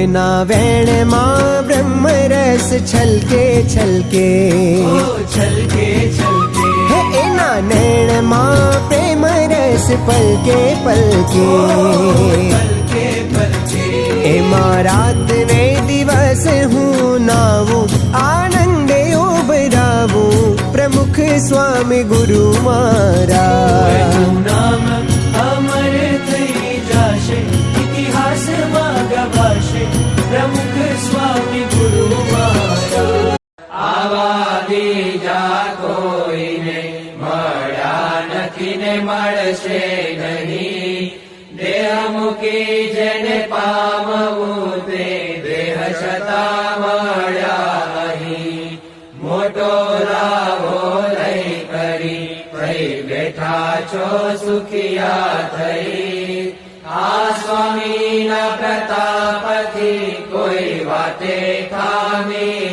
એના વેણમાં બ્રહ્મ રસ છલકે છલકે છલકે છલકે હે એના નૈણમાં પ્રેમ રસ પલકે પલકે પલકે પલકે એમાં રાત ને દિવસ હું નાવું આનંદે ઉભરાવું પ્રમુખ સ્વામી ગુરુ મારા નામ અમર થઈ જાશે ઇતિહાસમાં ગવાશે પ્રમુખ સ્વામી ગુરુ મારા આવા બીજા કોઈને મળ્યા નથી ને મળશે નહીં દેહ મૂકી જેને પામવું તે દેહ છતાં મળ્યા અહીં મોટો લાભો લઈ કરી થઈ બેઠા છો સુખિયા થઈ આ સ્વામીના પ્રતાપથી કોઈ વાતે ખામી